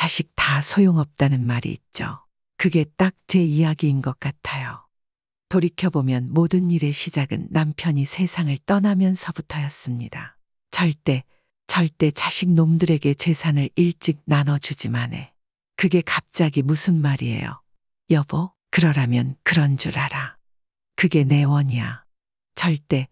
자식 다 소용없다는 말이 있죠. 그게 딱 제 이야기인 것 같아요. 돌이켜보면 모든 일의 시작은 남편이 세상을 떠나면서부터였습니다. 절대 자식 놈들에게 재산을 일찍 나눠주지만 해. 그게 갑자기 무슨 말이에요? 여보, 그러라면 그런 줄 알아. 그게 내 원이야. 절대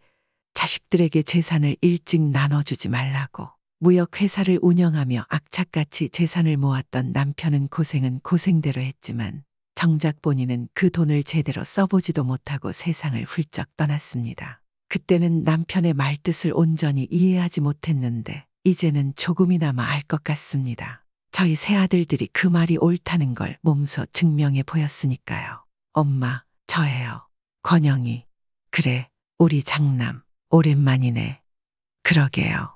자식들에게 재산을 일찍 나눠주지 말라고. 무역회사를 운영하며 악착같이 재산을 모았던 남편은 고생은 고생대로 했지만 정작 본인은 그 돈을 제대로 써보지도 못하고 세상을 훌쩍 떠났습니다. 그때는 남편의 말뜻을 온전히 이해하지 못했는데 이제는 조금이나마 알 것 같습니다. 저희 새아들들이 그 말이 옳다는 걸 몸소 증명해 보였으니까요. 엄마, 저예요. 권영이. 그래, 우리 장남. 오랜만이네. 그러게요.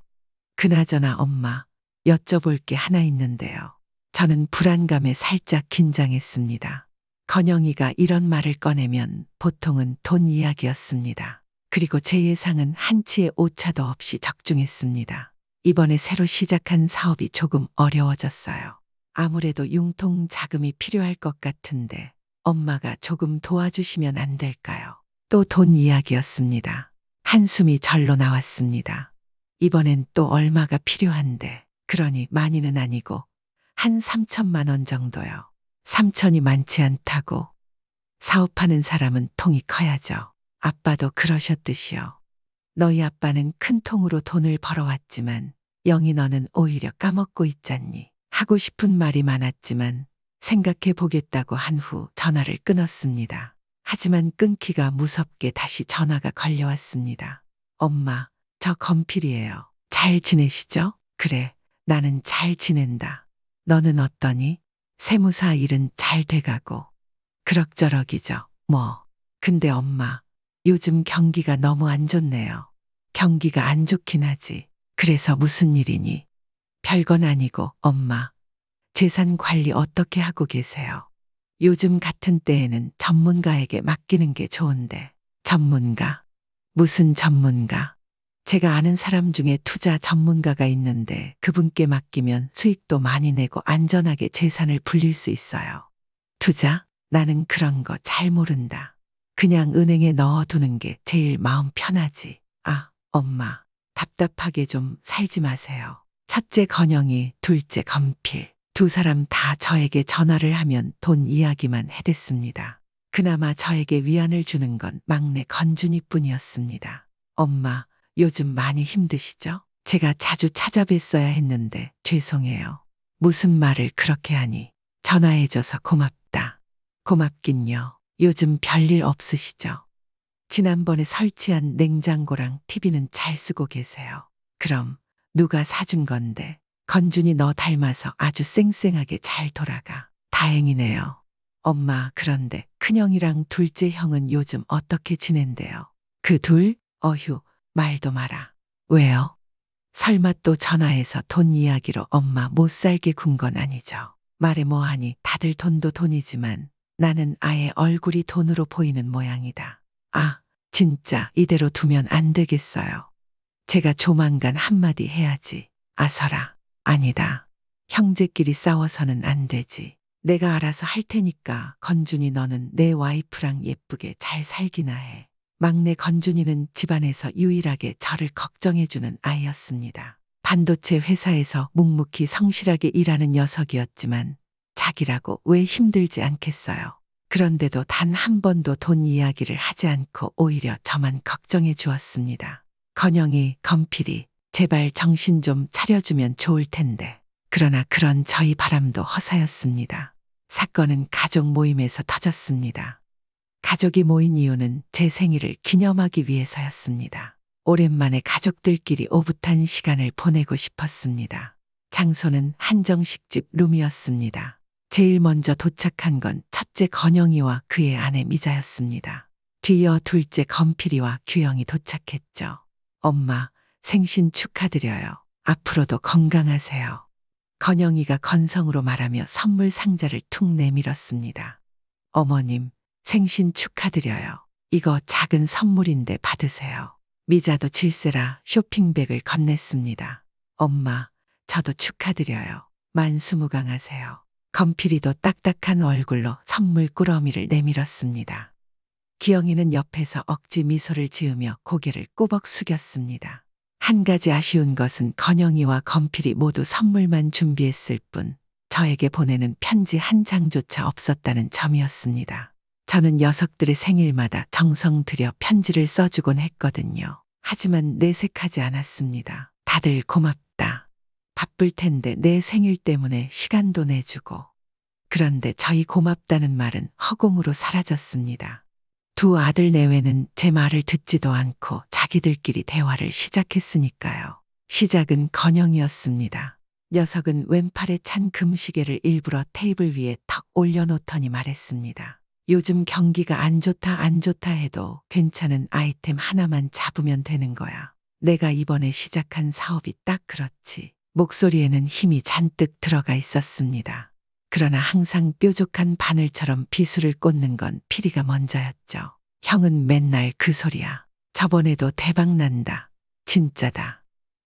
그나저나 엄마, 여쭤볼 게 하나 있는데요. 저는 불안감에 살짝 긴장했습니다. 건영이가 이런 말을 꺼내면 보통은 돈 이야기였습니다. 그리고 제 예상은 한치의 오차도 없이 적중했습니다. 이번에 새로 시작한 사업이 조금 어려워졌어요. 아무래도 융통 자금이 필요할 것 같은데 엄마가 조금 도와주시면 안 될까요? 또 돈 이야기였습니다. 한숨이 절로 나왔습니다. 이번엔 또 얼마가 필요한데, 그러니 많이는 아니고 한 3천만 원 정도요. 3천이 많지 않다고. 사업하는 사람은 통이 커야죠. 아빠도 그러셨듯이요. 너희 아빠는 큰 통으로 돈을 벌어왔지만 영희 너는 오히려 까먹고 있잖니. 하고 싶은 말이 많았지만 생각해 보겠다고 한 후 전화를 끊었습니다. 하지만 끊기가 무섭게 다시 전화가 걸려왔습니다. 엄마, 저 건필이에요. 잘 지내시죠? 그래, 나는 잘 지낸다. 너는 어떠니? 세무사 일은 잘 돼가고. 그럭저럭이죠, 뭐. 근데 엄마, 요즘 경기가 너무 안 좋네요. 경기가 안 좋긴 하지. 그래서 무슨 일이니? 별건 아니고, 엄마. 재산 관리 어떻게 하고 계세요? 요즘 같은 때에는 전문가에게 맡기는 게 좋은데. 전문가? 무슨 전문가? 제가 아는 사람 중에 투자 전문가가 있는데 그분께 맡기면 수익도 많이 내고 안전하게 재산을 불릴 수 있어요. 투자? 나는 그런 거 잘 모른다. 그냥 은행에 넣어두는 게 제일 마음 편하지. 아, 엄마. 답답하게 좀 살지 마세요. 첫째 건영이, 둘째 건필. 두 사람 다 저에게 전화를 하면 돈 이야기만 해댔습니다. 그나마 저에게 위안을 주는 건 막내 건준이 뿐이었습니다. 엄마, 요즘 많이 힘드시죠? 제가 자주 찾아뵀어야 했는데 죄송해요. 무슨 말을 그렇게 하니? 전화해줘서 고맙다. 고맙긴요. 요즘 별일 없으시죠? 지난번에 설치한 냉장고랑 TV는 잘 쓰고 계세요. 그럼 누가 사준 건데? 건준이 너 닮아서 아주 쌩쌩하게 잘 돌아가. 다행이네요. 엄마, 그런데 큰형이랑 둘째 형은 요즘 어떻게 지낸대요? 그 둘? 어휴, 말도 마라. 왜요? 설마 또 전화해서 돈 이야기로 엄마 못 살게 군 건 아니죠. 말해 뭐하니 다들 돈도 돈이지만 나는 아예 얼굴이 돈으로 보이는 모양이다. 아, 진짜 이대로 두면 안 되겠어요. 제가 조만간 한마디 해야지. 아서라. 아니다. 형제끼리 싸워서는 안 되지. 내가 알아서 할 테니까 건준이 너는 내 와이프랑 예쁘게 잘 살기나 해. 막내 건준이는 집안에서 유일하게 저를 걱정해주는 아이였습니다. 반도체 회사에서 묵묵히 성실하게 일하는 녀석이었지만 자기라고 왜 힘들지 않겠어요. 그런데도 단 한 번도 돈 이야기를 하지 않고 오히려 저만 걱정해 주었습니다. 건영이, 건필이 제발 정신 좀 차려주면 좋을 텐데. 그러나 그런 저희 바람도 허사였습니다. 사건은 가족 모임에서 터졌습니다. 가족이 모인 이유는 제 생일을 기념하기 위해서였습니다. 오랜만에 가족들끼리 오붓한 시간을 보내고 싶었습니다. 장소는 한정식집 룸이었습니다. 제일 먼저 도착한 건 첫째 건영이와 그의 아내 미자였습니다. 뒤이어 둘째 건필이와 규영이 도착했죠. 엄마, 생신 축하드려요. 앞으로도 건강하세요. 건영이가 건성으로 말하며 선물 상자를 툭 내밀었습니다. 어머님, 생신 축하드려요. 이거 작은 선물인데 받으세요. 미자도 질세라 쇼핑백을 건넸습니다. 엄마, 저도 축하드려요. 만수무강하세요. 건필이도 딱딱한 얼굴로 선물 꾸러미를 내밀었습니다. 기영이는 옆에서 억지 미소를 지으며 고개를 꾸벅 숙였습니다. 한 가지 아쉬운 것은 건영이와 건필이 모두 선물만 준비했을 뿐 저에게 보내는 편지 한 장조차 없었다는 점이었습니다. 저는 녀석들의 생일마다 정성 들여 편지를 써주곤 했거든요. 하지만 내색하지 않았습니다. 다들 고맙다. 바쁠 텐데 내 생일 때문에 시간도 내주고. 그런데 저희 고맙다는 말은 허공으로 사라졌습니다. 두 아들 내외는 제 말을 듣지도 않고 자기들끼리 대화를 시작했으니까요. 시작은 건영이었습니다. 녀석은 왼팔에 찬 금시계를 일부러 테이블 위에 턱 올려놓더니 말했습니다. 요즘 경기가 안 좋다 해도 괜찮은 아이템 하나만 잡으면 되는 거야. 내가 이번에 시작한 사업이 딱 그렇지. 목소리에는 힘이 잔뜩 들어가 있었습니다. 그러나 항상 뾰족한 바늘처럼 비수를 꽂는 건 필이가 먼저였죠. 형은 맨날 그 소리야. 저번에도 대박 난다. 진짜다.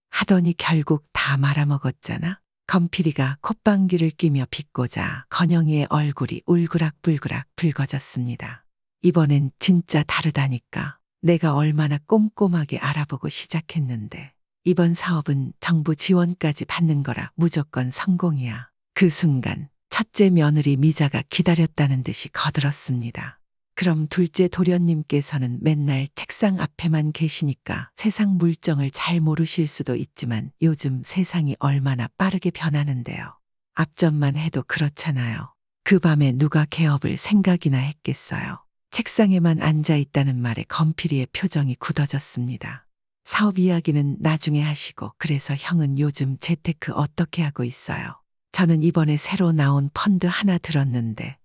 하더니 결국 다 말아먹었잖아. 건필이가 콧방귀를 끼며 비꼬자 건영이의 얼굴이 울그락불그락 붉어졌습니다. 이번엔 진짜 다르다니까. 내가 얼마나 꼼꼼하게 알아보고 시작했는데. 이번 사업은 정부 지원까지 받는 거라 무조건 성공이야. 그 순간 첫째 며느리 미자가 기다렸다는 듯이 거들었습니다. 그럼 둘째 도련님께서는 맨날 책상 앞에만 계시니까 세상 물정을 잘 모르실 수도 있지만 요즘 세상이 얼마나 빠르게 변하는데요. 앞전만 해도 그렇잖아요. 그 밤에 누가 개업을 생각이나 했겠어요. 책상에만 앉아 있다는 말에 건필이의 표정이 굳어졌습니다. 사업 이야기는 나중에 하시고 그래서 형은 요즘 재테크 어떻게 하고 있어요? 저는 이번에 새로 나온 펀드 하나 들었는데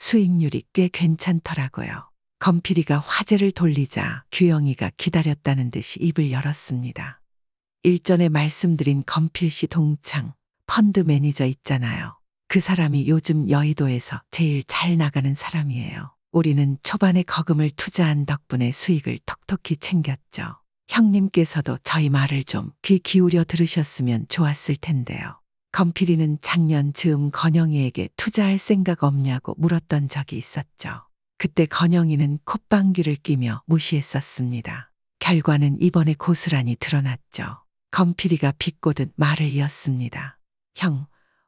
수익률이 꽤 괜찮더라고요. 건필이가 화제를 돌리자 규영이가 기다렸다는 듯이 입을 열었습니다. 일전에 말씀드린 건필씨 동창 펀드 매니저 있잖아요. 그 사람이 요즘 여의도에서 제일 잘 나가는 사람이에요. 우리는 초반에 거금을 투자한 덕분에 수익을 톡톡히 챙겼죠. 형님께서도 저희 말을 좀 귀 기울여 들으셨으면 좋았을 텐데요. 건필이는 작년 즈음 건영이에게 투자할 생각 없냐고 물었던 적이 있었죠. 그때 건영이는 콧방귀를 끼며 무시했었습니다. 결과는 이번에 고스란히 드러났죠. 건필이가 비꼬듯 말을 이었습니다. 형,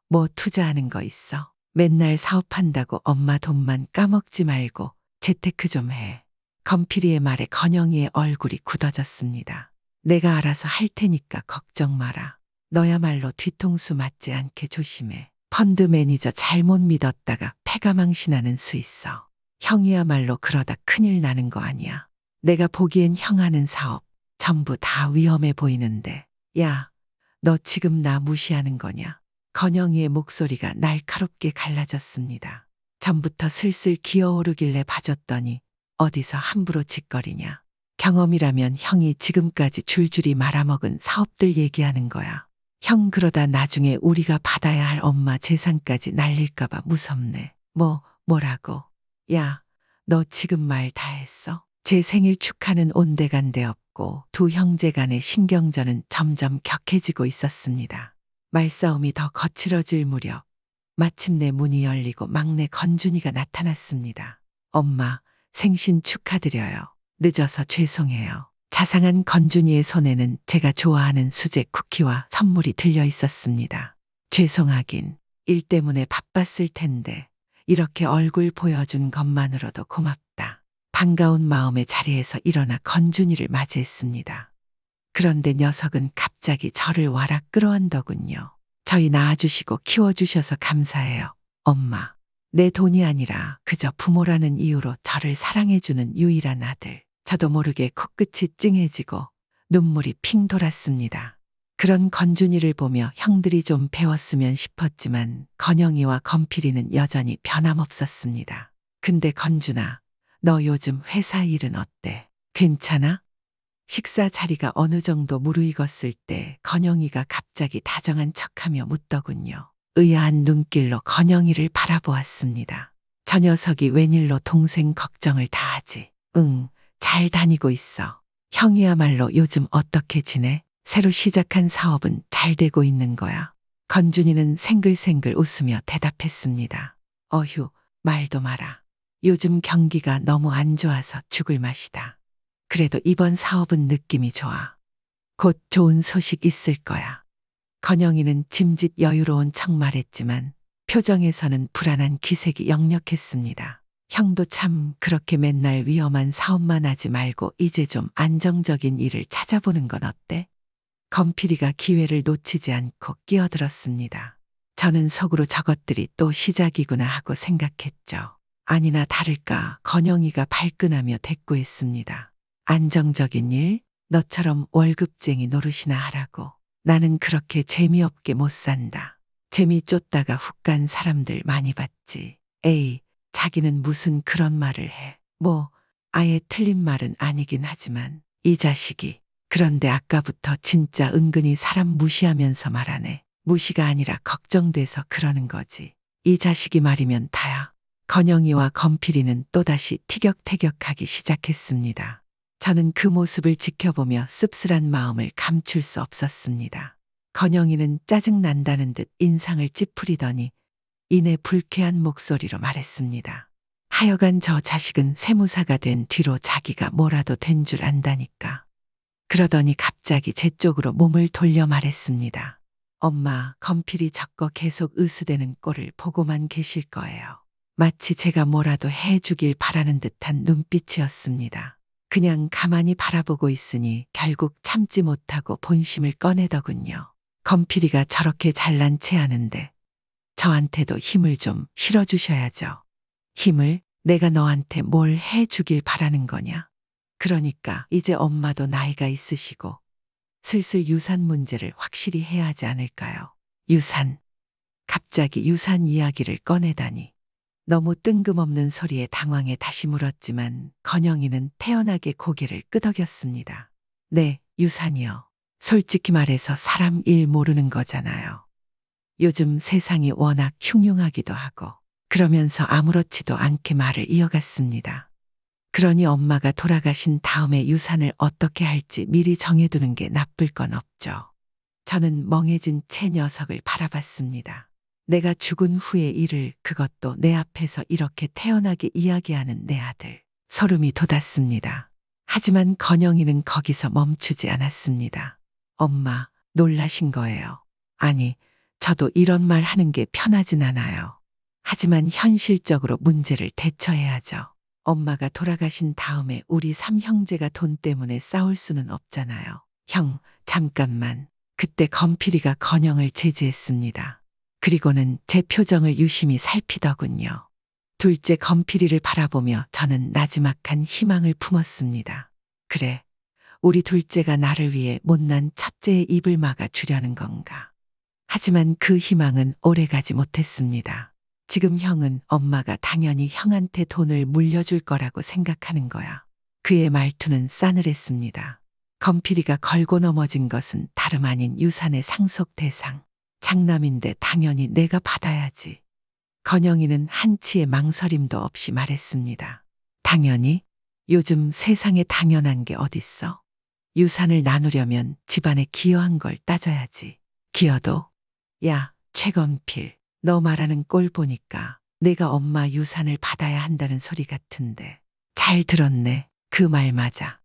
뭐 투자하는 거 있어? 맨날 사업한다고 엄마 돈만 까먹지 말고 재테크 좀 해. 건필이의 말에 건영이의 얼굴이 굳어졌습니다. 내가 알아서 할 테니까 걱정 마라. 너야말로 뒤통수 맞지 않게 조심해. 펀드 매니저 잘못 믿었다가 패가망신하는 수 있어. 형이야말로 그러다 큰일 나는 거 아니야. 내가 보기엔 형 하는 사업 전부 다 위험해 보이는데. 야, 너 지금 나 무시하는 거냐? 건영이의 목소리가 날카롭게 갈라졌습니다. 전부터 슬슬 기어오르길래 봐줬더니 어디서 함부로 짓거리냐. 경험이라면 형이 지금까지 줄줄이 말아먹은 사업들 얘기하는 거야. 형 그러다 나중에 우리가 받아야 할 엄마 재산까지 날릴까봐 무섭네. 뭐라고? 야, 너 지금 말 다 했어? 제 생일 축하는 온데간데 없고 두 형제 간의 신경전은 점점 격해지고 있었습니다. 말싸움이 더 거칠어질 무렵 마침내 문이 열리고 막내 건준이가 나타났습니다. 엄마, 생신 축하드려요. 늦어서 죄송해요. 자상한 건준이의 손에는 제가 좋아하는 수제 쿠키와 선물이 들려 있었습니다. 죄송하긴 일 때문에 바빴을 텐데 이렇게 얼굴 보여준 것만으로도 고맙다. 반가운 마음의 자리에서 일어나 건준이를 맞이했습니다. 그런데 녀석은 갑자기 저를 와락 끌어안더군요. 저희 낳아주시고 키워주셔서 감사해요. 엄마. 내 돈이 아니라 그저 부모라는 이유로 저를 사랑해주는 유일한 아들. 저도 모르게 코끝이 찡해지고 눈물이 핑 돌았습니다. 그런 건준이를 보며 형들이 좀 배웠으면 싶었지만 건영이와 건필이는 여전히 변함없었습니다. 근데 건준아, 너 요즘 회사 일은 어때? 괜찮아? 식사 자리가 어느 정도 무르익었을 때 건영이가 갑자기 다정한 척하며 묻더군요. 의아한 눈길로 건영이를 바라보았습니다. 저 녀석이 웬일로 동생 걱정을 다 하지? 응, 잘 다니고 있어. 형이야말로 요즘 어떻게 지내? 새로 시작한 사업은 잘 되고 있는 거야. 건준이는 생글생글 웃으며 대답했습니다. 어휴, 말도 마라. 요즘 경기가 너무 안 좋아서 죽을 맛이다. 그래도 이번 사업은 느낌이 좋아. 곧 좋은 소식 있을 거야. 건영이는 짐짓 여유로운 척 말했지만 표정에서는 불안한 기색이 역력했습니다. 형도 참 그렇게 맨날 위험한 사업만 하지 말고 이제 좀 안정적인 일을 찾아보는 건 어때? 건필이가 기회를 놓치지 않고 끼어들었습니다. 저는 속으로 저것들이 또 시작이구나 하고 생각했죠. 아니나 다를까 건영이가 발끈하며 대꾸했습니다. 안정적인 일, 너처럼 월급쟁이 노릇이나 하라고. 나는 그렇게 재미없게 못 산다. 재미 쫓다가 훅 간 사람들 많이 봤지. 에이, 자기는 무슨 그런 말을 해. 뭐, 아예 틀린 말은 아니긴 하지만 이 자식이. 그런데 아까부터 진짜 은근히 사람 무시하면서 말하네. 무시가 아니라 걱정돼서 그러는 거지. 이 자식이 말이면 다야. 건영이와 건필이는 또다시 티격태격하기 시작했습니다. 저는 그 모습을 지켜보며 씁쓸한 마음을 감출 수 없었습니다. 건영이는 짜증난다는 듯 인상을 찌푸리더니 이내 불쾌한 목소리로 말했습니다. 하여간 저 자식은 세무사가 된 뒤로 자기가 뭐라도 된 줄 안다니까. 그러더니 갑자기 제 쪽으로 몸을 돌려 말했습니다. 엄마, 건필이 저거 계속 으스대는 꼴을 보고만 계실 거예요. 마치 제가 뭐라도 해주길 바라는 듯한 눈빛이었습니다. 그냥 가만히 바라보고 있으니 결국 참지 못하고 본심을 꺼내더군요. 건필이가 저렇게 잘난 체 하는데 저한테도 힘을 좀 실어주셔야죠. 힘을? 내가 너한테 뭘 해주길 바라는 거냐? 그러니까 이제 엄마도 나이가 있으시고 슬슬 유산 문제를 확실히 해야 하지 않을까요? 유산. 갑자기 유산 이야기를 꺼내다니. 너무 뜬금없는 소리에 당황해 다시 물었지만 건영이는 태연하게 고개를 끄덕였습니다. 네, 유산이요. 솔직히 말해서 사람 일 모르는 거잖아요. 요즘 세상이 워낙 흉흉하기도 하고 그러면서 아무렇지도 않게 말을 이어갔습니다. 그러니 엄마가 돌아가신 다음에 유산을 어떻게 할지 미리 정해두는 게 나쁠 건 없죠. 저는 멍해진 채 녀석을 바라봤습니다. 내가 죽은 후의 일을 그것도 내 앞에서 이렇게 태연하게 이야기하는 내 아들. 소름이 돋았습니다. 하지만 건영이는 거기서 멈추지 않았습니다. 엄마, 놀라신 거예요. 아니, 저도 이런 말 하는 게 편하진 않아요. 하지만 현실적으로 문제를 대처해야죠. 엄마가 돌아가신 다음에 우리 삼형제가 돈 때문에 싸울 수는 없잖아요. 형, 잠깐만. 그때 건필이가 건영을 제지했습니다. 그리고는 제 표정을 유심히 살피더군요. 둘째 건필이를 바라보며 저는 나지막한 희망을 품었습니다. 그래, 우리 둘째가 나를 위해 못난 첫째의 입을 막아 주려는 건가. 하지만 그 희망은 오래가지 못했습니다. 지금 형은 엄마가 당연히 형한테 돈을 물려줄 거라고 생각하는 거야. 그의 말투는 싸늘했습니다. 건필이가 걸고 넘어진 것은 다름 아닌 유산의 상속 대상. 장남인데 당연히 내가 받아야지. 건영이는 한치의 망설임도 없이 말했습니다. 당연히? 요즘 세상에 당연한 게 어딨어? 유산을 나누려면 집안에 기여한 걸 따져야지. 기여도? 야, 최건필. 너 말하는 꼴 보니까 내가 엄마 유산을 받아야 한다는 소리 같은데. 잘 들었네. 그 말 맞아.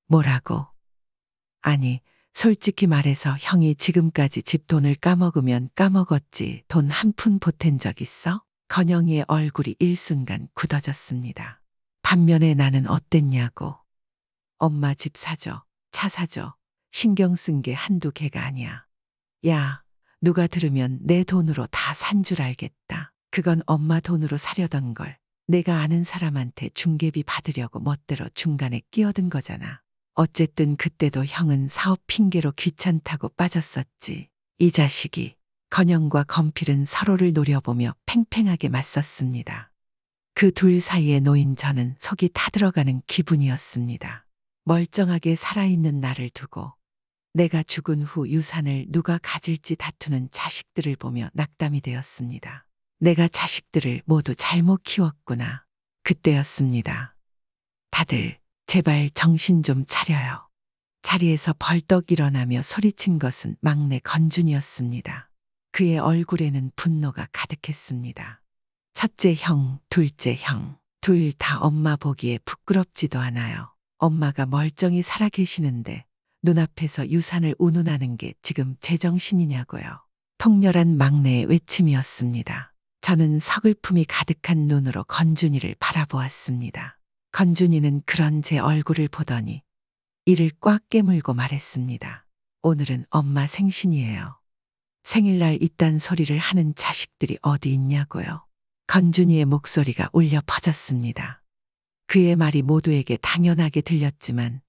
뭐라고? 아니, 솔직히 말해서 형이 지금까지 집 돈을 까먹으면 까먹었지 돈 한 푼 보탠 적 있어? 건영이의 얼굴이 일순간 굳어졌습니다. 반면에 나는 어땠냐고. 엄마 집 사줘, 차 사줘. 신경 쓴 게 한두 개가 아니야. 야, 누가 들으면 내 돈으로 다 산 줄 알겠다. 그건 엄마 돈으로 사려던 걸 내가 아는 사람한테 중개비 받으려고 멋대로 중간에 끼어든 거잖아. 어쨌든 그때도 형은 사업 핑계로 귀찮다고 빠졌었지. 이 자식이. 건영과 건필은 서로를 노려보며 팽팽하게 맞섰습니다. 그 둘 사이에 놓인 저는 속이 타들어가는 기분이었습니다. 멀쩡하게 살아있는 나를 두고 내가 죽은 후 유산을 누가 가질지 다투는 자식들을 보며 낙담이 되었습니다. 내가 자식들을 모두 잘못 키웠구나. 그때였습니다. 다들 제발 정신 좀 차려요. 자리에서 벌떡 일어나며 소리친 것은 막내 건준이었습니다. 그의 얼굴에는 분노가 가득했습니다. 첫째 형, 둘째 형, 둘 다 엄마 보기에 부끄럽지도 않아요. 엄마가 멀쩡히 살아 계시는데 눈앞에서 유산을 운운하는 게 지금 제정신이냐고요. 통렬한 막내의 외침이었습니다. 저는 서글픔이 가득한 눈으로 건준이를 바라보았습니다. 건준이는 그런 제 얼굴을 보더니 이를 꽉 깨물고 말했습니다. 오늘은 엄마 생신이에요. 생일날 이딴 소리를 하는 자식들이 어디 있냐고요. 건준이의 목소리가 울려 퍼졌습니다. 그의 말이 모두에게 당연하게 들렸지만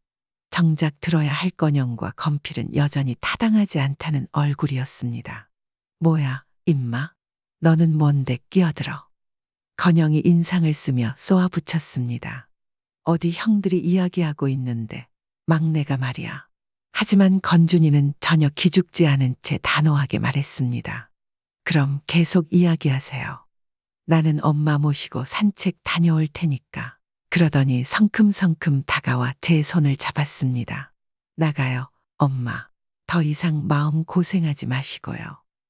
정작 들어야 할 건영과 건필은 여전히 타당하지 않다는 얼굴이었습니다. 뭐야, 임마? 너는 뭔데 끼어들어? 건영이 인상을 쓰며 쏘아붙였습니다. 어디 형들이 이야기하고 있는데 막내가 말이야. 하지만 건준이는 전혀 기죽지 않은 채 단호하게 말했습니다. 그럼 계속 이야기하세요. 나는 엄마 모시고 산책 다녀올 테니까. 그러더니 성큼성큼 다가와 제 손을 잡았습니다. 나가요, 엄마. 더 이상 마음 고생하지 마시고요.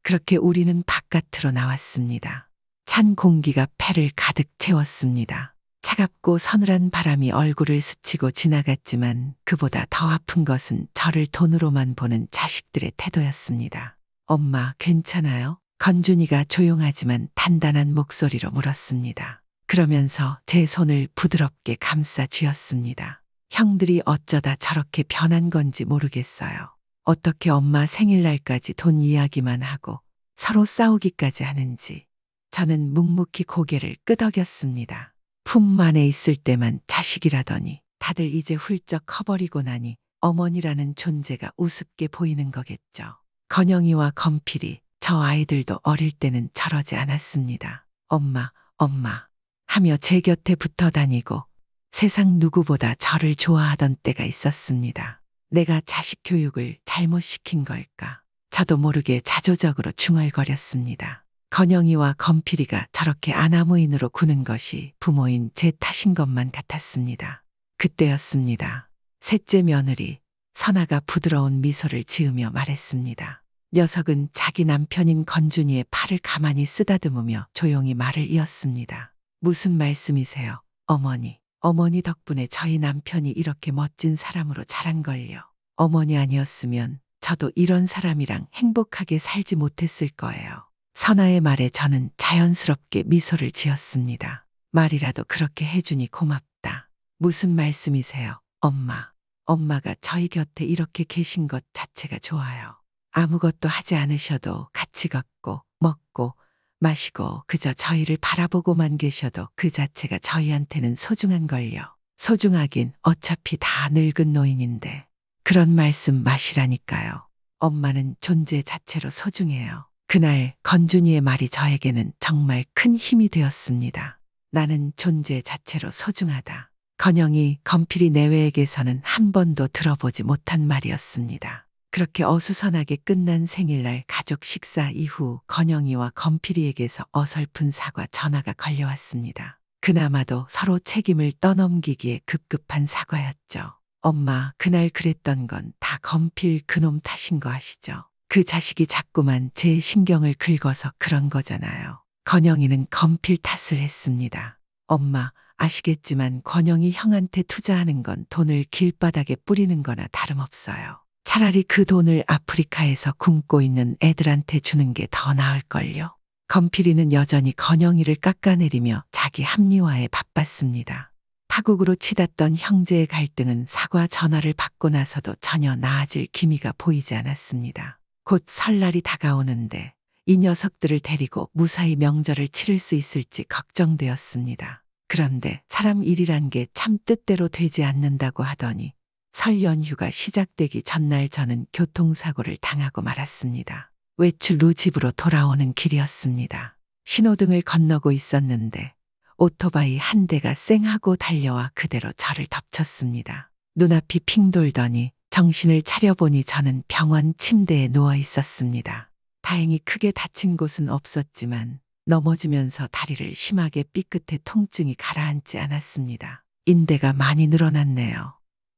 그렇게 우리는 바깥으로 나왔습니다. 찬 공기가 폐를 가득 채웠습니다. 차갑고 서늘한 바람이 얼굴을 스치고 지나갔지만 그보다 더 아픈 것은 저를 돈으로만 보는 자식들의 태도였습니다. 엄마, 괜찮아요? 건준이가 조용하지만 단단한 목소리로 물었습니다. 그러면서 제 손을 부드럽게 감싸 쥐었습니다. 형들이 어쩌다 저렇게 변한 건지 모르겠어요. 어떻게 엄마 생일날까지 돈 이야기만 하고 서로 싸우기까지 하는지. 저는 묵묵히 고개를 끄덕였습니다. 품 안에 있을 때만 자식이라더니 다들 이제 훌쩍 커버리고 나니 어머니라는 존재가 우습게 보이는 거겠죠. 건영이와 건필이, 저 아이들도 어릴 때는 저러지 않았습니다. 엄마, 엄마 하며 제 곁에 붙어 다니고 세상 누구보다 저를 좋아하던 때가 있었습니다. 내가 자식 교육을 잘못 시킨 걸까? 저도 모르게 자조적으로 중얼거렸습니다. 건영이와 건필이가 저렇게 아나무인으로 구는 것이 부모인 제 탓인 것만 같았습니다. 그때였습니다. 셋째 며느리 선아가 부드러운 미소를 지으며 말했습니다. 녀석은 자기 남편인 건준이의 팔을 가만히 쓰다듬으며 조용히 말을 이었습니다. 무슨 말씀이세요, 어머니? 어머니 덕분에 저희 남편이 이렇게 멋진 사람으로 자란걸요. 어머니 아니었으면 저도 이런 사람이랑 행복하게 살지 못했을 거예요. 선아의 말에 저는 자연스럽게 미소를 지었습니다. 말이라도 그렇게 해주니 고맙다. 무슨 말씀이세요, 엄마? 엄마가 저희 곁에 이렇게 계신 것 자체가 좋아요. 아무것도 하지 않으셔도 같이 걷고 먹고 마시고 그저 저희를 바라보고만 계셔도 그 자체가 저희한테는 소중한 걸요. 소중하긴 어차피 다 늙은 노인인데. 그런 말씀 마시라니까요. 엄마는 존재 자체로 소중해요. 그날 건준이의 말이 저에게는 정말 큰 힘이 되었습니다. 나는 존재 자체로 소중하다. 건영이, 건필이 내외에게서는 한 번도 들어보지 못한 말이었습니다. 그렇게 어수선하게 끝난 생일날 가족 식사 이후 건영이와 건필이에게서 어설픈 사과 전화가 걸려왔습니다. 그나마도 서로 책임을 떠넘기기에 급급한 사과였죠. 엄마, 그날 그랬던 건 다 건필 그놈 탓인 거 아시죠? 그 자식이 자꾸만 제 신경을 긁어서 그런 거잖아요. 건영이는 건필 탓을 했습니다. 엄마, 아시겠지만 건영이 형한테 투자하는 건 돈을 길바닥에 뿌리는 거나 다름없어요. 차라리 그 돈을 아프리카에서 굶고 있는 애들한테 주는 게 더 나을걸요. 건필이는 여전히 건영이를 깎아내리며 자기 합리화에 바빴습니다. 파국으로 치닫던 형제의 갈등은 사과 전화를 받고 나서도 전혀 나아질 기미가 보이지 않았습니다. 곧 설날이 다가오는데 이 녀석들을 데리고 무사히 명절을 치를 수 있을지 걱정되었습니다. 그런데 사람 일이란 게 참 뜻대로 되지 않는다고 하더니 설 연휴가 시작되기 전날 저는 교통사고를 당하고 말았습니다. 외출 후 집으로 돌아오는 길이었습니다. 신호등을 건너고 있었는데 오토바이 한 대가 쌩하고 달려와 그대로 저를 덮쳤습니다. 눈앞이 핑 돌더니 정신을 차려보니 저는 병원 침대에 누워 있었습니다. 다행히 크게 다친 곳은 없었지만 넘어지면서 다리를 심하게 삐끗해 통증이 가라앉지 않았습니다. 인대가 많이 늘어났네요.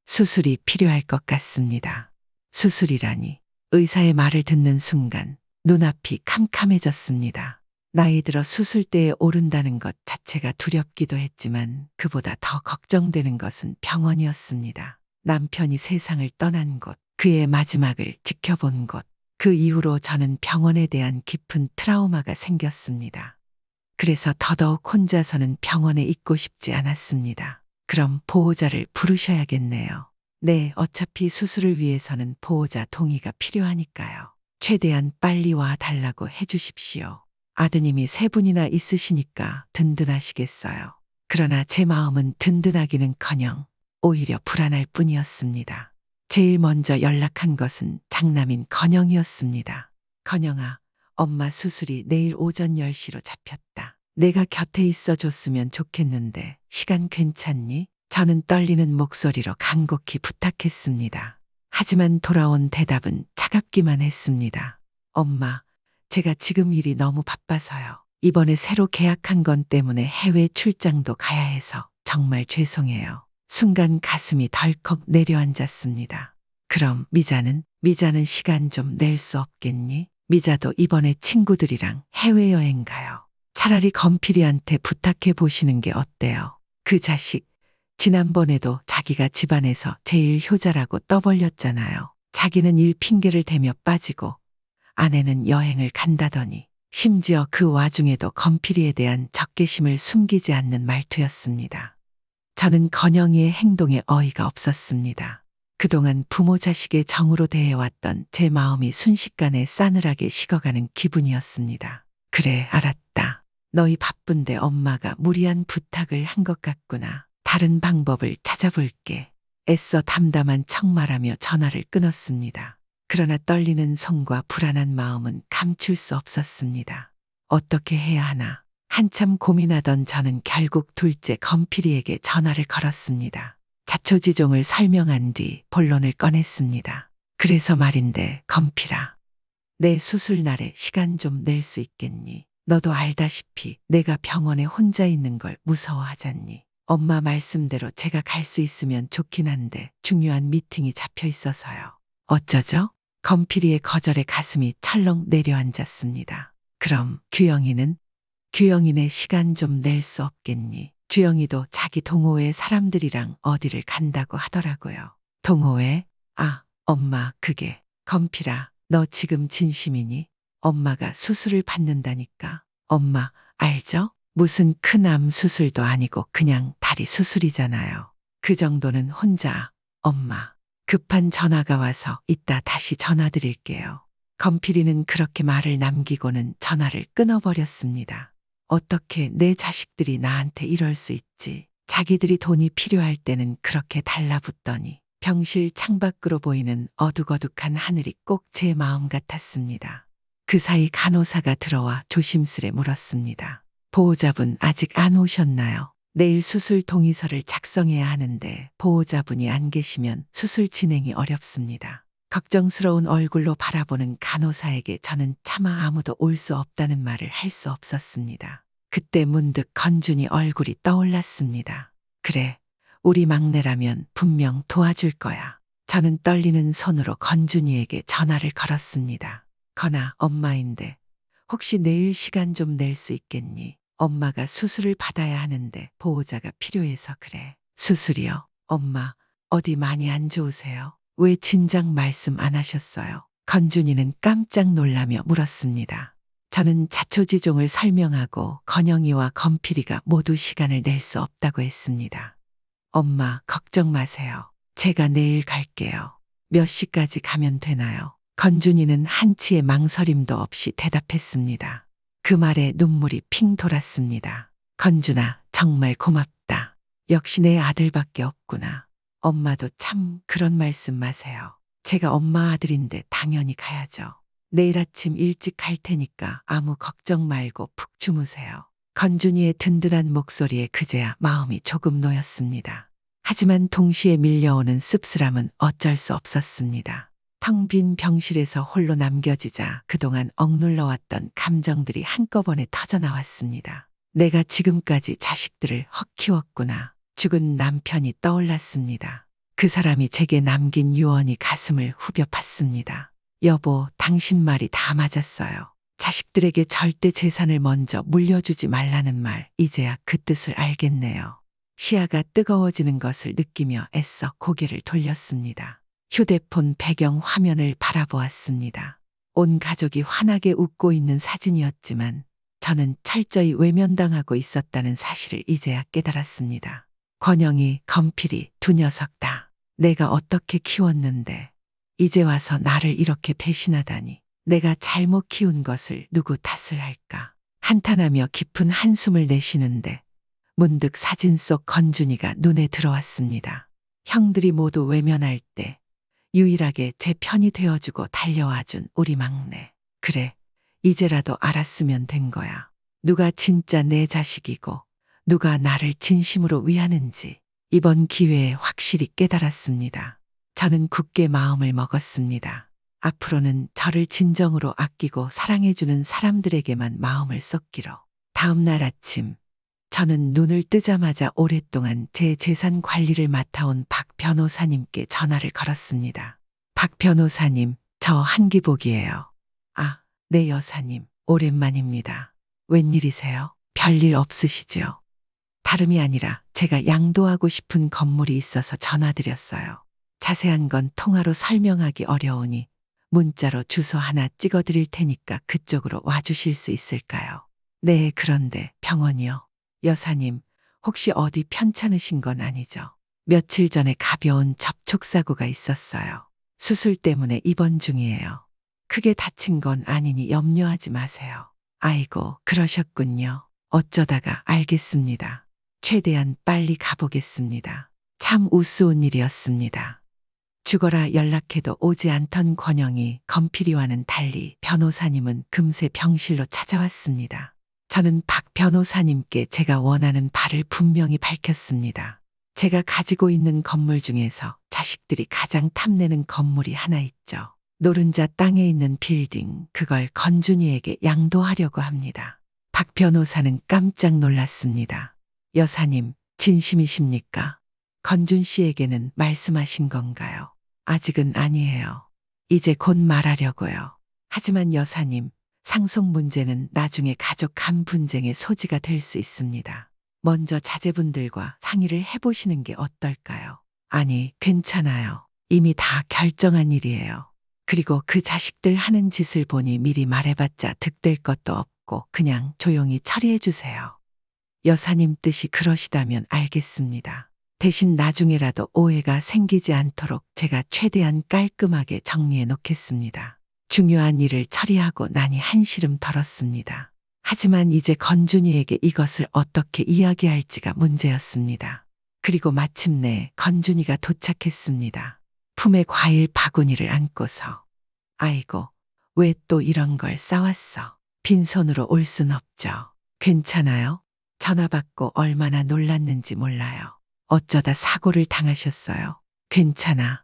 수술이 필요할 것 같습니다. 수술이라니. 의사의 말을 듣는 순간 눈앞이 캄캄해졌습니다. 나이 들어 수술대에 오른다는 것 자체가 두렵기도 했지만 그보다 더 걱정되는 것은 병원이었습니다. 남편이 세상을 떠난 곳, 그의 마지막을 지켜본 곳, 그 이후로 저는 병원에 대한 깊은 트라우마가 생겼습니다. 그래서 더더욱 혼자서는 병원에 있고 싶지 않았습니다. 그럼 보호자를 부르셔야겠네요. 네, 어차피 수술을 위해서는 보호자 동의가 필요하니까요. 최대한 빨리 와 달라고 해주십시오. 아드님이 세 분이나 있으시니까 든든하시겠어요. 그러나 제 마음은 든든하기는커녕 오히려 불안할 뿐이었습니다. 제일 먼저 연락한 것은 장남인 건영이었습니다. 건영아, 엄마 수술이 내일 오전 10시로 잡혔다. 내가 곁에 있어 줬으면 좋겠는데 시간 괜찮니? 저는 떨리는 목소리로 간곡히 부탁했습니다. 하지만 돌아온 대답은 차갑기만 했습니다. 엄마, 제가 지금 일이 너무 바빠서요. 이번에 새로 계약한 건 때문에 해외 출장도 가야 해서 정말 죄송해요. 순간 가슴이 덜컥 내려앉았습니다. 그럼 미자는 시간 좀 낼 수 없겠니? 미자도 이번에 친구들이랑 해외여행 가요. 차라리 건필이한테 부탁해 보시는 게 어때요? 그 자식, 지난번에도 자기가 집안에서 제일 효자라고 떠벌렸잖아요. 자기는 일 핑계를 대며 빠지고 아내는 여행을 간다더니 심지어 그 와중에도 건필이에 대한 적개심을 숨기지 않는 말투였습니다. 저는 건영이의 행동에 어이가 없었습니다. 그동안 부모 자식의 정으로 대해왔던 제 마음이 순식간에 싸늘하게 식어가는 기분이었습니다. 그래, 알았다. 너희 바쁜데 엄마가 무리한 부탁을 한 것 같구나. 다른 방법을 찾아볼게. 애써 담담한 척 말하며 전화를 끊었습니다. 그러나 떨리는 손과 불안한 마음은 감출 수 없었습니다. 어떻게 해야 하나? 한참 고민하던 저는 결국 둘째 건필이에게 전화를 걸었습니다. 자초지종을 설명한 뒤 본론을 꺼냈습니다. 그래서 말인데 건필아, 내 수술 날에 시간 좀 낼 수 있겠니? 너도 알다시피 내가 병원에 혼자 있는 걸 무서워하잖니. 엄마 말씀대로 제가 갈 수 있으면 좋긴 한데 중요한 미팅이 잡혀 있어서요. 어쩌죠? 건필이의 거절에 가슴이 철렁 내려앉았습니다. 그럼 규영이네 시간 좀 낼 수 없겠니? 주영이도 자기 동호회 사람들이랑 어디를 간다고 하더라고요. 동호회? 아, 엄마 그게. 건필아, 너 지금 진심이니? 엄마가 수술을 받는다니까. 엄마, 알죠? 무슨 큰 암 수술도 아니고 그냥 다리 수술이잖아요. 그 정도는 혼자. 엄마, 급한 전화가 와서 이따 다시 전화드릴게요. 건필이는 그렇게 말을 남기고는 전화를 끊어버렸습니다. 어떻게 내 자식들이 나한테 이럴 수 있지? 자기들이 돈이 필요할 때는 그렇게 달라붙더니 병실 창밖으로 보이는 어둑어둑한 하늘이 꼭 제 마음 같았습니다. 그 사이 간호사가 들어와 조심스레 물었습니다. 보호자분 아직 안 오셨나요? 내일 수술 동의서를 작성해야 하는데 보호자분이 안 계시면 수술 진행이 어렵습니다. 걱정스러운 얼굴로 바라보는 간호사에게 저는 차마 아무도 올 수 없다는 말을 할 수 없었습니다. 그때 문득 건준이 얼굴이 떠올랐습니다. 그래, 우리 막내라면 분명 도와줄 거야. 저는 떨리는 손으로 건준이에게 전화를 걸었습니다. 건아, 엄마인데 혹시 내일 시간 좀 낼 수 있겠니? 엄마가 수술을 받아야 하는데 보호자가 필요해서 그래. 수술이요? 엄마, 어디 많이 안 좋으세요? 왜 진작 말씀 안 하셨어요? 건준이는 깜짝 놀라며 물었습니다. 저는 자초지종을 설명하고 건영이와 건필이가 모두 시간을 낼 수 없다고 했습니다. 엄마, 걱정 마세요. 제가 내일 갈게요. 몇 시까지 가면 되나요? 건준이는 한치의 망설임도 없이 대답했습니다. 그 말에 눈물이 핑 돌았습니다. 건준아, 정말 고맙다. 역시 내 아들밖에 없구나. 엄마도 참 그런 말씀 마세요. 제가 엄마 아들인데 당연히 가야죠. 내일 아침 일찍 갈 테니까 아무 걱정 말고 푹 주무세요. 건준이의 든든한 목소리에 그제야 마음이 조금 놓였습니다. 하지만 동시에 밀려오는 씁쓸함은 어쩔 수 없었습니다. 텅 빈 병실에서 홀로 남겨지자 그동안 억눌러왔던 감정들이 한꺼번에 터져나왔습니다. 내가 지금까지 자식들을 헛 키웠구나. 죽은 남편이 떠올랐습니다. 그 사람이 제게 남긴 유언이 가슴을 후벼 팠습니다. 여보, 당신 말이 다 맞았어요. 자식들에게 절대 재산을 먼저 물려주지 말라는 말, 이제야 그 뜻을 알겠네요. 시야가 뜨거워지는 것을 느끼며 애써 고개를 돌렸습니다. 휴대폰 배경 화면을 바라보았습니다. 온 가족이 환하게 웃고 있는 사진이었지만 저는 철저히 외면당하고 있었다는 사실을 이제야 깨달았습니다. 권영이, 건필이 두 녀석 다 내가 어떻게 키웠는데 이제 와서 나를 이렇게 배신하다니. 내가 잘못 키운 것을 누구 탓을 할까? 한탄하며 깊은 한숨을 내쉬는데 문득 사진 속 건준이가 눈에 들어왔습니다. 형들이 모두 외면할 때 유일하게 제 편이 되어주고 달려와준 우리 막내. 그래, 이제라도 알았으면 된 거야. 누가 진짜 내 자식이고 누가 나를 진심으로 위하는지 이번 기회에 확실히 깨달았습니다. 저는 굳게 마음을 먹었습니다. 앞으로는 저를 진정으로 아끼고 사랑해주는 사람들에게만 마음을 쏟기로. 다음 날 아침, 저는 눈을 뜨자마자 오랫동안 제 재산 관리를 맡아온 박 변호사님께 전화를 걸었습니다. 박 변호사님, 저 한기복이에요. 아, 네 여사님, 오랜만입니다. 웬일이세요? 별일 없으시죠? 다름이 아니라 제가 양도하고 싶은 건물이 있어서 전화드렸어요. 자세한 건 통화로 설명하기 어려우니 문자로 주소 하나 찍어드릴 테니까 그쪽으로 와주실 수 있을까요? 네, 그런데 병원이요. 여사님, 혹시 어디 편찮으신 건 아니죠? 며칠 전에 가벼운 접촉사고가 있었어요. 수술 때문에 입원 중이에요. 크게 다친 건 아니니 염려하지 마세요. 아이고, 그러셨군요. 어쩌다가 알겠습니다. 최대한 빨리 가보겠습니다. 참 우스운 일이었습니다. 죽어라 연락해도 오지 않던 권영이, 건필이와는 달리 변호사님은 금세 병실로 찾아왔습니다. 저는 박 변호사님께 제가 원하는 바를 분명히 밝혔습니다. 제가 가지고 있는 건물 중에서 자식들이 가장 탐내는 건물이 하나 있죠. 노른자 땅에 있는 빌딩, 그걸 건준이에게 양도하려고 합니다. 박 변호사는 깜짝 놀랐습니다. 여사님, 진심이십니까? 건준 씨에게는 말씀하신 건가요? 아직은 아니에요. 이제 곧 말하려고요. 하지만 여사님, 상속 문제는 나중에 가족 간 분쟁의 소지가 될 수 있습니다. 먼저 자제분들과 상의를 해보시는 게 어떨까요? 아니, 괜찮아요. 이미 다 결정한 일이에요. 그리고 그 자식들 하는 짓을 보니 미리 말해봤자 득될 것도 없고 그냥 조용히 처리해주세요. 여사님 뜻이 그러시다면 알겠습니다. 대신 나중에라도 오해가 생기지 않도록 제가 최대한 깔끔하게 정리해 놓겠습니다. 중요한 일을 처리하고 나니 한시름 덜었습니다. 하지만 이제 건준이에게 이것을 어떻게 이야기할지가 문제였습니다. 그리고 마침내 건준이가 도착했습니다. 품에 과일 바구니를 안고서. 아이고, 왜 또 이런 걸 싸왔어? 빈손으로 올 순 없죠. 괜찮아요? 전화 받고 얼마나 놀랐는지 몰라요. 어쩌다 사고를 당하셨어요. 괜찮아.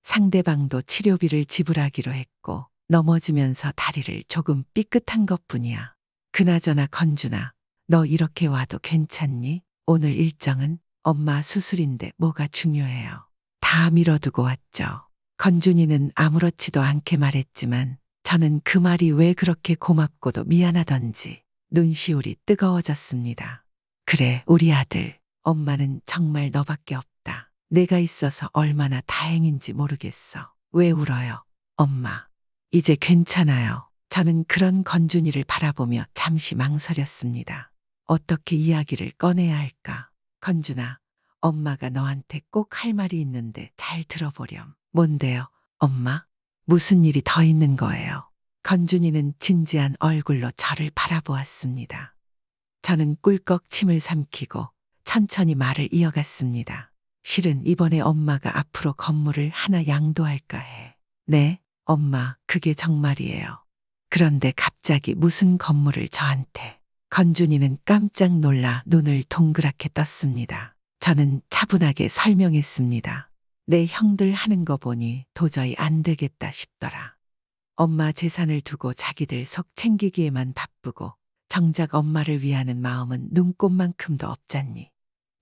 상대방도 치료비를 지불하기로 했고 넘어지면서 다리를 조금 삐끗한 것뿐이야. 그나저나 건준아, 너 이렇게 와도 괜찮니? 오늘 일정은? 엄마 수술인데 뭐가 중요해요. 다 미뤄두고 왔죠. 건준이는 아무렇지도 않게 말했지만 저는 그 말이 왜 그렇게 고맙고도 미안하던지 눈시울이 뜨거워졌습니다. 그래, 우리 아들. 엄마는 정말 너밖에 없다. 내가 있어서 얼마나 다행인지 모르겠어. 왜 울어요, 엄마? 이제 괜찮아요. 저는 그런 건준이를 바라보며 잠시 망설였습니다. 어떻게 이야기를 꺼내야 할까? 건준아, 엄마가 너한테 꼭 할 말이 있는데 잘 들어보렴. 뭔데요, 엄마? 무슨 일이 더 있는 거예요? 건준이는 진지한 얼굴로 저를 바라보았습니다. 저는 꿀꺽 침을 삼키고 천천히 말을 이어갔습니다. 실은 이번에 엄마가 앞으로 건물을 하나 양도할까 해. 네, 엄마, 그게 정말이에요. 그런데 갑자기 무슨 건물을 저한테. 건준이는 깜짝 놀라 눈을 동그랗게 떴습니다. 저는 차분하게 설명했습니다. 내 형들 하는 거 보니 도저히 안 되겠다 싶더라. 엄마 재산을 두고 자기들 속 챙기기에만 바쁘고 정작 엄마를 위하는 마음은 눈꼽만큼도 없잖니.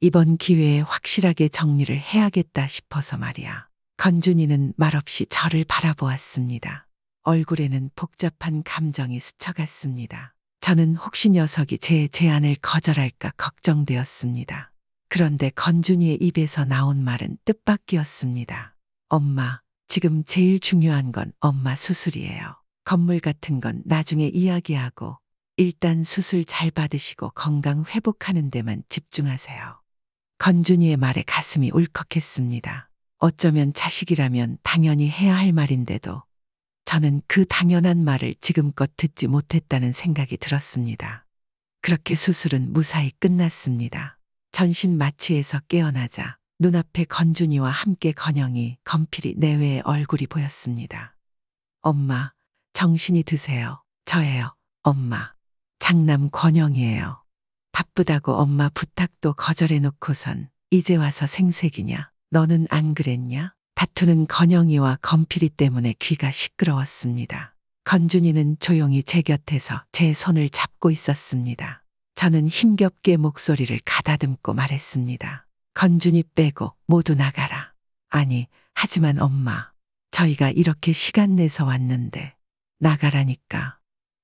이번 기회에 확실하게 정리를 해야겠다 싶어서 말이야. 건준이는 말없이 저를 바라보았습니다. 얼굴에는 복잡한 감정이 스쳐갔습니다. 저는 혹시 녀석이 제 제안을 거절할까 걱정되었습니다. 그런데 건준이의 입에서 나온 말은 뜻밖이었습니다. 엄마, 지금 제일 중요한 건 엄마 수술이에요. 건물 같은 건 나중에 이야기하고 일단 수술 잘 받으시고 건강 회복하는 데만 집중하세요. 건준이의 말에 가슴이 울컥했습니다. 어쩌면 자식이라면 당연히 해야 할 말인데도 저는 그 당연한 말을 지금껏 듣지 못했다는 생각이 들었습니다. 그렇게 수술은 무사히 끝났습니다. 전신 마취에서 깨어나자 눈앞에 건준이와 함께 건영이, 건필이 내외의 얼굴이 보였습니다. 엄마, 정신이 드세요. 저예요, 엄마. 장남 권영이에요. 바쁘다고 엄마 부탁도 거절해놓고선 이제 와서 생색이냐? 너는 안 그랬냐? 다투는 건영이와 건필이 때문에 귀가 시끄러웠습니다. 건준이는 조용히 제 곁에서 제 손을 잡고 있었습니다. 저는 힘겹게 목소리를 가다듬고 말했습니다. 건준이 빼고 모두 나가라. 아니, 하지만 엄마, 저희가 이렇게 시간 내서 왔는데 나가라니까.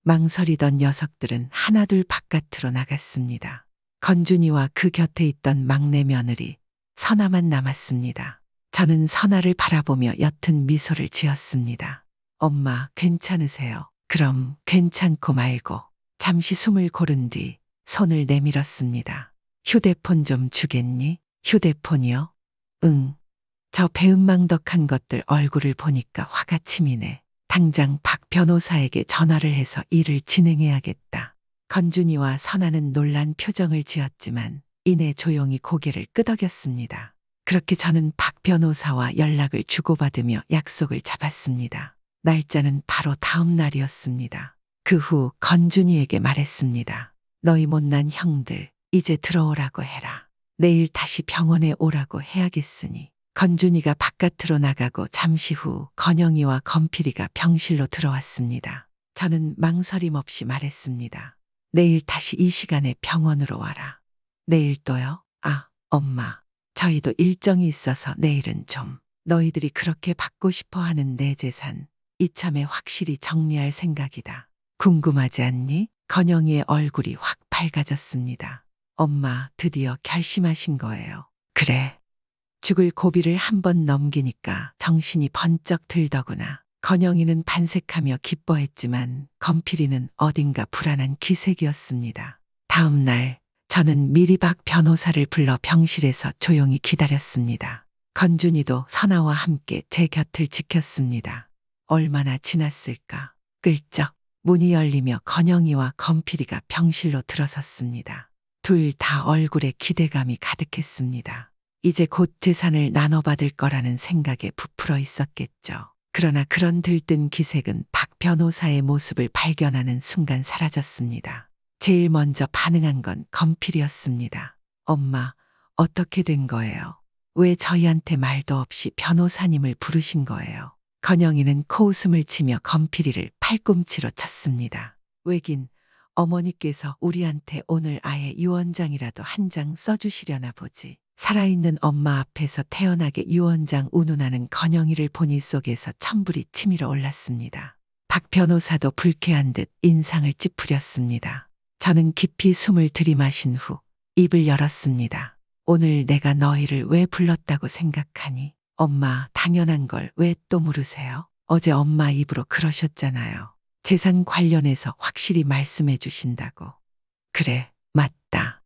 망설이던 녀석들은 하나둘 바깥으로 나갔습니다. 건준이와 그 곁에 있던 막내 며느리 선아만 남았습니다. 저는 선아를 바라보며 옅은 미소를 지었습니다. 엄마, 괜찮으세요? 그럼 괜찮고 말고. 잠시 숨을 고른 뒤 손을 내밀었습니다. 휴대폰 좀 주겠니? 휴대폰이요? 응. 저 배은망덕한 것들 얼굴을 보니까 화가 치미네. 당장 박 변호사에게 전화를 해서 일을 진행해야겠다. 건준이와 선아는 놀란 표정을 지었지만 이내 조용히 고개를 끄덕였습니다. 그렇게 저는 박 변호사와 연락을 주고받으며 약속을 잡았습니다. 날짜는 바로 다음 날이었습니다. 그 후 건준이에게 말했습니다. 너희 못난 형들, 이제 들어오라고 해라. 내일 다시 병원에 오라고 해야겠으니. 건준이가 바깥으로 나가고 잠시 후 건영이와 건필이가 병실로 들어왔습니다. 저는 망설임 없이 말했습니다. 내일 다시 이 시간에 병원으로 와라. 내일 또요? 아, 엄마. 저희도 일정이 있어서 내일은 좀. 너희들이 그렇게 받고 싶어 하는 내 재산, 이참에 확실히 정리할 생각이다. 궁금하지 않니? 건영이의 얼굴이 확 밝아졌습니다. 엄마, 드디어 결심하신 거예요. 그래. 죽을 고비를 한번 넘기니까 정신이 번쩍 들더구나. 건영이는 반색하며 기뻐했지만 건필이는 어딘가 불안한 기색이었습니다. 다음 날 저는 미리 박 변호사를 불러 병실에서 조용히 기다렸습니다. 건준이도 선아와 함께 제 곁을 지켰습니다. 얼마나 지났을까? 끌쩍 문이 열리며 건영이와 건필이가 병실로 들어섰습니다. 둘 다 얼굴에 기대감이 가득했습니다. 이제 곧 재산을 나눠받을 거라는 생각에 부풀어 있었겠죠. 그러나 그런 들뜬 기색은 박 변호사의 모습을 발견하는 순간 사라졌습니다. 제일 먼저 반응한 건 건필이었습니다. 엄마, 어떻게 된 거예요? 왜 저희한테 말도 없이 변호사님을 부르신 거예요? 건영이는 코웃음을 치며 건필이를 팔꿈치로 쳤습니다. 왜긴 어머니께서 우리한테 오늘 아예 유언장이라도 한 장 써주시려나 보지. 살아있는 엄마 앞에서 태연하게 유언장 운운하는 건영이를 보니 속에서 천불이 치밀어 올랐습니다. 박 변호사도 불쾌한 듯 인상을 찌푸렸습니다. 저는 깊이 숨을 들이마신 후 입을 열었습니다. 오늘 내가 너희를 왜 불렀다고 생각하니? 엄마, 당연한 걸 왜 또 물으세요? 어제 엄마 입으로 그러셨잖아요. 재산 관련해서 확실히 말씀해 주신다고. 그래, 맞다.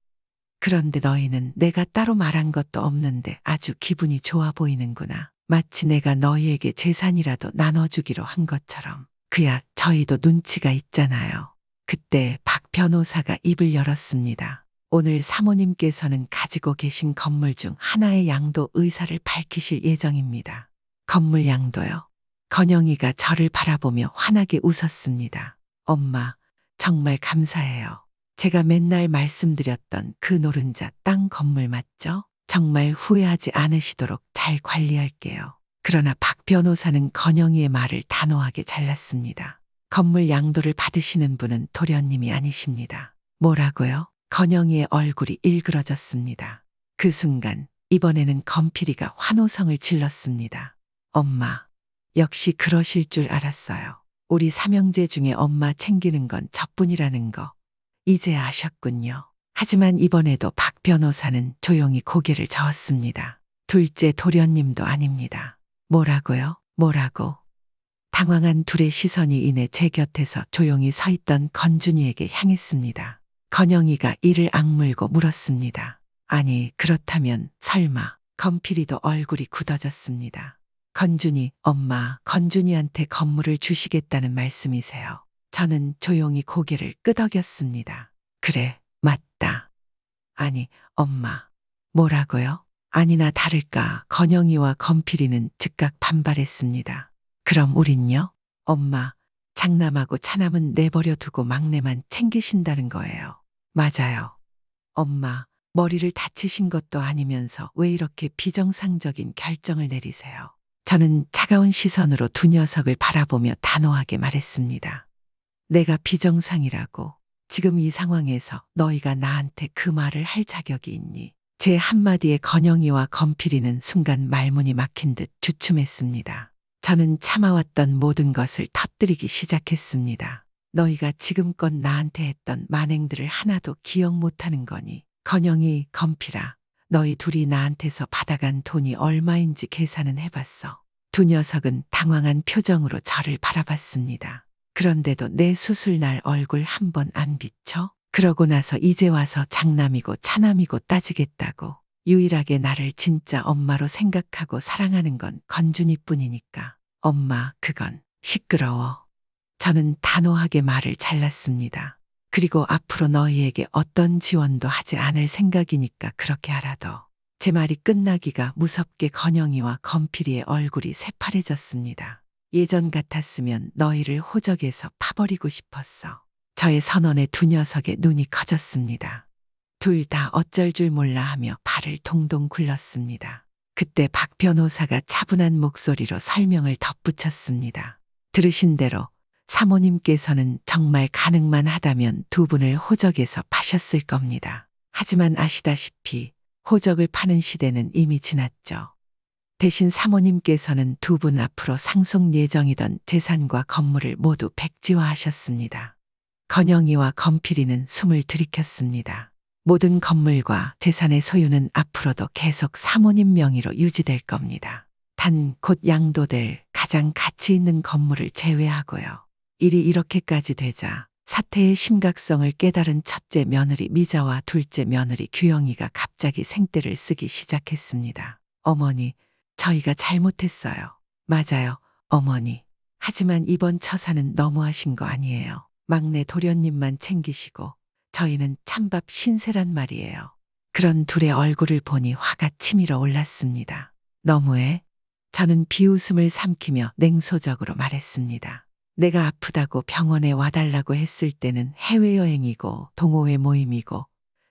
그런데 너희는 내가 따로 말한 것도 없는데 아주 기분이 좋아 보이는구나. 마치 내가 너희에게 재산이라도 나눠주기로 한 것처럼. 그야 저희도 눈치가 있잖아요. 그때 박 변호사가 입을 열었습니다. 오늘 사모님께서는 가지고 계신 건물 중 하나의 양도 의사를 밝히실 예정입니다. 건물 양도요? 건영이가 저를 바라보며 환하게 웃었습니다. 엄마, 정말 감사해요. 제가 맨날 말씀드렸던 그 노른자 땅 건물 맞죠? 정말 후회하지 않으시도록 잘 관리할게요. 그러나 박 변호사는 건영이의 말을 단호하게 잘랐습니다. 건물 양도를 받으시는 분은 도련님이 아니십니다. 뭐라고요? 건영이의 얼굴이 일그러졌습니다. 그 순간 이번에는 건필이가 환호성을 질렀습니다. 엄마, 역시 그러실 줄 알았어요. 우리 삼형제 중에 엄마 챙기는 건 저뿐이라는 거 이제 아셨군요. 하지만 이번에도 박 변호사는 조용히 고개를 저었습니다. 둘째 도련님도 아닙니다. 뭐라고요? 뭐라고? 당황한 둘의 시선이 이내 제 곁에서 조용히 서 있던 건준이에게 향했습니다. 건영이가 이를 악물고 물었습니다. 아니, 그렇다면 설마. 건필이도 얼굴이 굳어졌습니다. 건준이, 엄마, 건준이한테 건물을 주시겠다는 말씀이세요? 저는 조용히 고개를 끄덕였습니다. 그래, 맞다. 아니, 엄마. 뭐라고요? 아니나 다를까 건영이와 건필이는 즉각 반발했습니다. 그럼 우린요? 엄마, 장남하고 차남은 내버려 두고 막내만 챙기신다는 거예요. 맞아요. 엄마, 머리를 다치신 것도 아니면서 왜 이렇게 비정상적인 결정을 내리세요? 저는 차가운 시선으로 두 녀석을 바라보며 단호하게 말했습니다. 내가 비정상이라고. 지금 이 상황에서 너희가 나한테 그 말을 할 자격이 있니? 제 한마디에 건영이와 건필이는 순간 말문이 막힌 듯 주춤했습니다. 저는 참아왔던 모든 것을 터뜨리기 시작했습니다. 너희가 지금껏 나한테 했던 만행들을 하나도 기억 못하는 거니? 건영이, 건필아, 너희 둘이 나한테서 받아간 돈이 얼마인지 계산은 해봤어. 두 녀석은 당황한 표정으로 저를 바라봤습니다. 그런데도 내 수술날 얼굴 한 번 안 비춰? 그러고 나서 이제 와서 장남이고 차남이고 따지겠다고. 유일하게 나를 진짜 엄마로 생각하고 사랑하는 건 건준이뿐이니까. 엄마, 그건 시끄러워. 저는 단호하게 말을 잘랐습니다. 그리고 앞으로 너희에게 어떤 지원도 하지 않을 생각이니까 그렇게 알아둬. 제 말이 끝나기가 무섭게 건영이와 건필이의 얼굴이 새파래졌습니다. 예전 같았으면 너희를 호적에서 파버리고 싶었어. 저의 선언에 두 녀석의 눈이 커졌습니다. 둘 다 어쩔 줄 몰라 하며 발을 동동 굴렀습니다. 그때 박 변호사가 차분한 목소리로 설명을 덧붙였습니다. 들으신 대로 사모님께서는 정말 가능만 하다면 두 분을 호적에서 파셨을 겁니다. 하지만 아시다시피 호적을 파는 시대는 이미 지났죠. 대신 사모님께서는 두 분 앞으로 상속 예정이던 재산과 건물을 모두 백지화하셨습니다. 건영이와 건필이는 숨을 들이켰습니다. 모든 건물과 재산의 소유는 앞으로도 계속 사모님 명의로 유지될 겁니다. 단 곧 양도될 가장 가치 있는 건물을 제외하고요. 일이 이렇게까지 되자 사태의 심각성을 깨달은 첫째 며느리 미자와 둘째 며느리 규영이가 갑자기 생떼를 쓰기 시작했습니다. 어머니, 저희가 잘못했어요. 맞아요, 어머니. 하지만 이번 처사는 너무하신 거 아니에요. 막내 도련님만 챙기시고 저희는 찬밥 신세란 말이에요. 그런 둘의 얼굴을 보니 화가 치밀어 올랐습니다. 너무해? 저는 비웃음을 삼키며 냉소적으로 말했습니다. 내가 아프다고 병원에 와달라고 했을 때는 해외여행이고 동호회 모임이고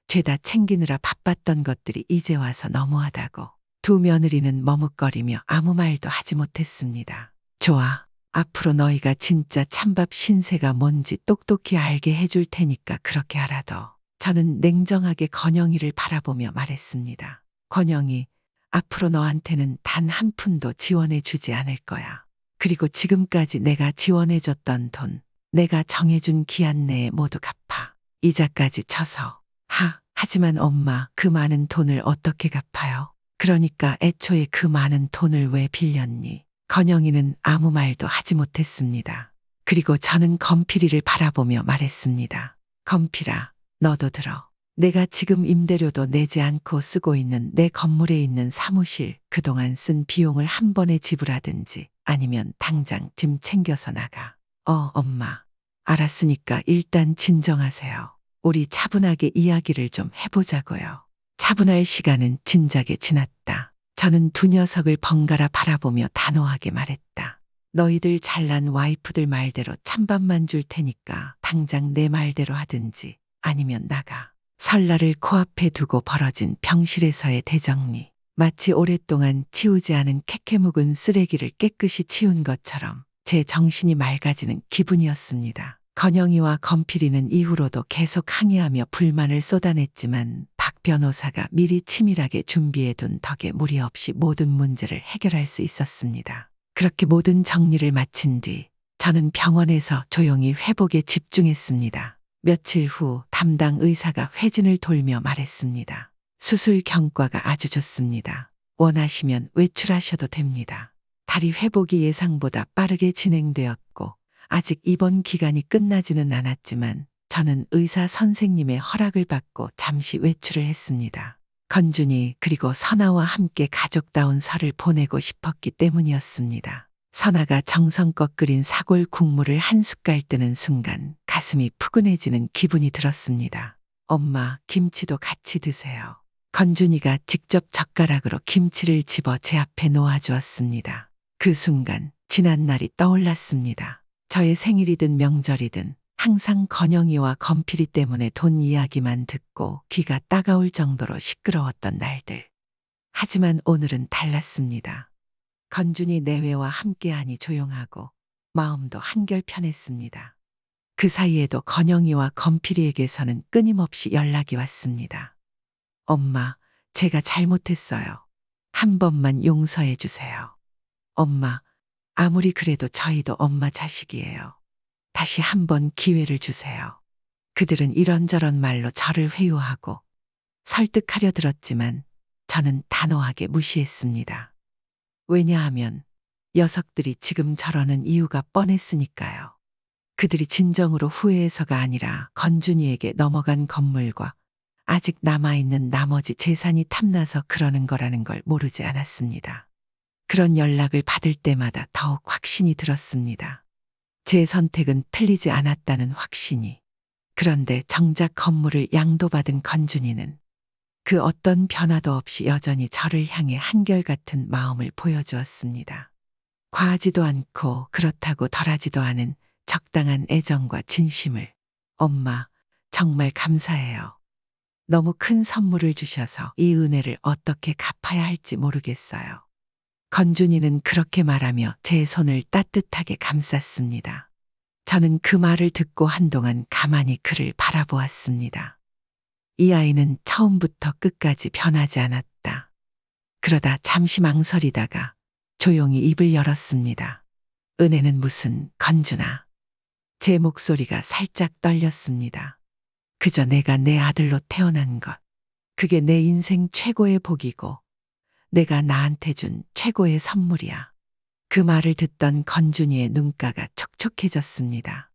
죄다 챙기느라 바빴던 것들이 이제 와서 너무하다고. 두 며느리는 머뭇거리며 아무 말도 하지 못했습니다. 좋아. 앞으로 너희가 진짜 찬밥 신세가 뭔지 똑똑히 알게 해줄 테니까 그렇게 알아둬. 저는 냉정하게 건영이를 바라보며 말했습니다. 건영이, 앞으로 너한테는 단 한 푼도 지원해 주지 않을 거야. 그리고 지금까지 내가 지원해줬던 돈, 내가 정해준 기한 내에 모두 갚아. 이자까지 쳐서. 하지만 엄마, 그 많은 돈을 어떻게 갚아요? 그러니까 애초에 그 많은 돈을 왜 빌렸니? 건영이는 아무 말도 하지 못했습니다. 그리고 저는 건필이를 바라보며 말했습니다. 건필아, 너도 들어. 내가 지금 임대료도 내지 않고 쓰고 있는 내 건물에 있는 사무실, 그동안 쓴 비용을 한 번에 지불하든지 아니면 당장 짐 챙겨서 나가. 엄마. 알았으니까 일단 진정하세요. 우리 차분하게 이야기를 좀 해보자고요. 차분할 시간은 진작에 지났다. 저는 두 녀석을 번갈아 바라보며 단호하게 말했다. 너희들 잘난 와이프들 말대로 찬밥만 줄 테니까 당장 내 말대로 하든지 아니면 나가. 설날을 코앞에 두고 벌어진 병실에서의 대정리. 마치 오랫동안 치우지 않은 캐캐 묵은 쓰레기를 깨끗이 치운 것처럼 제 정신이 맑아지는 기분이었습니다. 건영이와 건필이는 이후로도 계속 항의하며 불만을 쏟아냈지만 박 변호사가 미리 치밀하게 준비해둔 덕에 무리 없이 모든 문제를 해결할 수 있었습니다. 그렇게 모든 정리를 마친 뒤 저는 병원에서 조용히 회복에 집중했습니다. 며칠 후 담당 의사가 회진을 돌며 말했습니다. 수술 경과가 아주 좋습니다. 원하시면 외출하셔도 됩니다. 다리 회복이 예상보다 빠르게 진행되었고 아직 입원 기간이 끝나지는 않았지만 저는 의사 선생님의 허락을 받고 잠시 외출을 했습니다. 건준이 그리고 선아와 함께 가족다운 설을 보내고 싶었기 때문이었습니다. 선아가 정성껏 끓인 사골 국물을 한 숟갈 뜨는 순간 가슴이 푸근해지는 기분이 들었습니다. 엄마, 김치도 같이 드세요. 건준이가 직접 젓가락으로 김치를 집어 제 앞에 놓아주었습니다. 그 순간 지난 날이 떠올랐습니다. 저의 생일이든 명절이든 항상 건영이와 건필이 때문에 돈 이야기만 듣고 귀가 따가울 정도로 시끄러웠던 날들. 하지만 오늘은 달랐습니다. 건준이 내외와 함께하니 조용하고 마음도 한결 편했습니다. 그 사이에도 건영이와 건필이에게서는 끊임없이 연락이 왔습니다. 엄마, 제가 잘못했어요. 한 번만 용서해 주세요. 엄마, 아무리 그래도 저희도 엄마 자식이에요. 다시 한 번 기회를 주세요. 그들은 이런저런 말로 저를 회유하고 설득하려 들었지만 저는 단호하게 무시했습니다. 왜냐하면 녀석들이 지금 저러는 이유가 뻔했으니까요. 그들이 진정으로 후회해서가 아니라 건준이에게 넘어간 건물과 아직 남아있는 나머지 재산이 탐나서 그러는 거라는 걸 모르지 않았습니다. 그런 연락을 받을 때마다 더욱 확신이 들었습니다. 제 선택은 틀리지 않았다는 확신이. 그런데 정작 건물을 양도받은 건준이는 그 어떤 변화도 없이 여전히 저를 향해 한결같은 마음을 보여주었습니다. 과하지도 않고 그렇다고 덜하지도 않은 적당한 애정과 진심을. 엄마, 정말 감사해요. 너무 큰 선물을 주셔서 이 은혜를 어떻게 갚아야 할지 모르겠어요. 건준이는 그렇게 말하며 제 손을 따뜻하게 감쌌습니다. 저는 그 말을 듣고 한동안 가만히 그를 바라보았습니다. 이 아이는 처음부터 끝까지 변하지 않았다. 그러다 잠시 망설이다가 조용히 입을 열었습니다. 은혜는 무슨, 건준아. 제 목소리가 살짝 떨렸습니다. 그저 내가 내 아들로 태어난 것. 그게 내 인생 최고의 복이고 내가 나한테 준 최고의 선물이야. 그 말을 듣던 건준이의 눈가가 촉촉해졌습니다.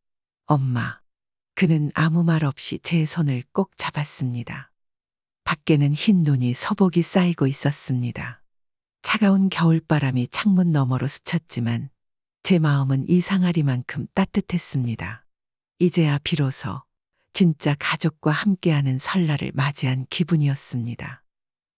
엄마. 그는 아무 말 없이 제 손을 꼭 잡았습니다. 밖에는 흰 눈이 소복이 쌓이고 있었습니다. 차가운 겨울바람이 창문 너머로 스쳤지만 제 마음은 이상하리만큼 따뜻했습니다. 이제야 비로소 진짜 가족과 함께하는 설날을 맞이한 기분이었습니다.